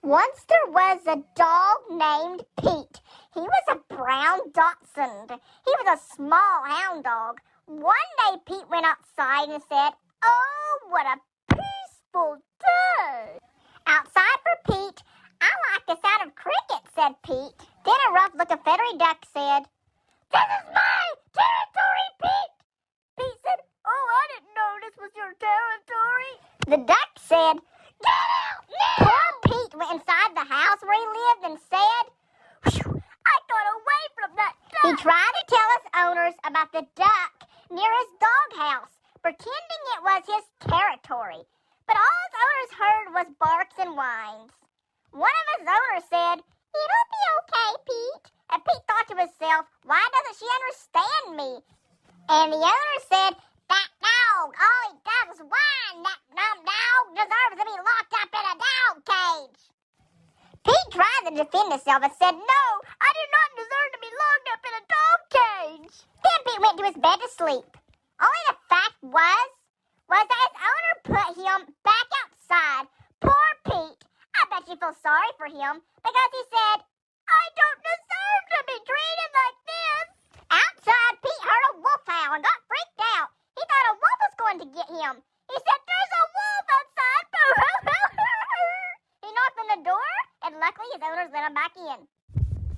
Once there was a dog named Pete. He was a brown dachshund. He was a small hound dog. One day Pete went outside and said, "Oh, what a peaceful day." Outside for Pete, "I like the sound of crickets," said Pete. Then a rough-looking feathery duck said, "This is my territory, Pete." Pete said, "Oh, I didn't know this was your territory." The duck said, "Get out now!" Poor Pete went inside the house where he lived and said, "Phew, I got away from that duck." He tried to tell his owners about the duck near his doghouse, pretending it was his territory. But all his owners heard was barks and whines. One of his owners said, "It'll be okay, Pete." And Pete thought to himself, "Why doesn't she understand me?" And the owner said, "That dog, all he does is whine. That dumb dog deserves to be locked up in a dog cage." Pete tried to defend himself and said, "No, I do not deserve to be locked up in a dog cage." Then Pete went to his bed to sleep. Only the fact was that his owner put him back outside. Poor Pete. I bet you feel sorry for him because he said, "I don't deserve to be treated like this." Outside, Pete heard a wolf howl and got freaked out. He thought a wolf was going to get him. He said, "There's a wolf outside." He knocked on the door, and luckily his owners let him back in.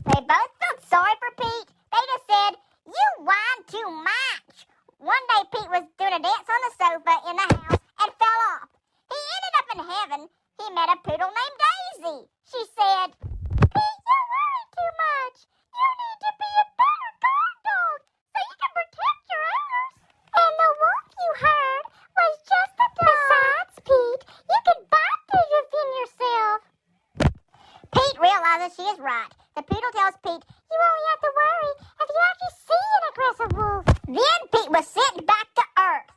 They both felt sorry for Pete. They just said, "You whine too much." One day Pete was doing a dance on the sofa in the house and fell off. He ended up in heaven. He met a poodle named Daisy. She said, "Pete, you worry too much. You need to be a better guard dog so you can protect your owners." And the wolf you heard was just a dog. Besides, Pete, you can bite to defend yourself. Pete realizes she is right. The poodle tells Pete, "You only have to worry if you actually see an aggressive wolf." Then Pete was sent back to Earth.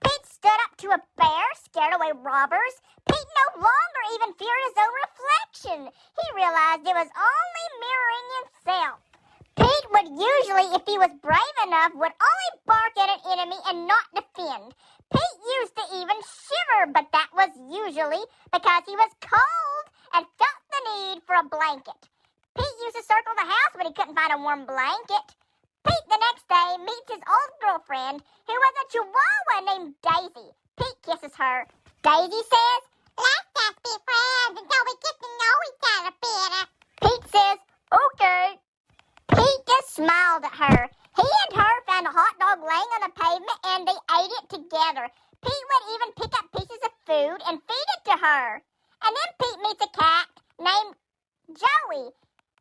Pete stood up to a bear, scared away robbers. Pete no longer even feared his own reflection. He realized it was only mirroring himself. Pete would usually, if he was brave enough, would only bark at an enemy and not defend. Pete used to even shiver, but that was usually because he was cold and felt the need for a blanket. Pete used to circle the house when he couldn't find a warm blanket. Pete the next day meets his old girlfriend, who was a chihuahua named Daisy. Pete kisses her. Daisy says, "Let's just be friends until we get to know each other better." Pete says, "Okay." Pete just smiled at her. He and her found a hot dog laying on the pavement and they ate it together. Pete would even pick up pieces of food and feed it to her. And then Pete meets a cat named Joey.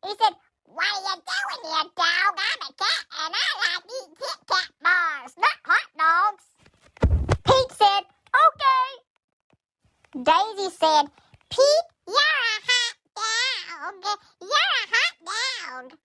He said, "What are you doing here, dog? I'm a cat and I like eating Kit Kat bars, not hot dogs." Pete said, "Okay." Daisy said, "Pete, you're a hot dog. You're a hot dog."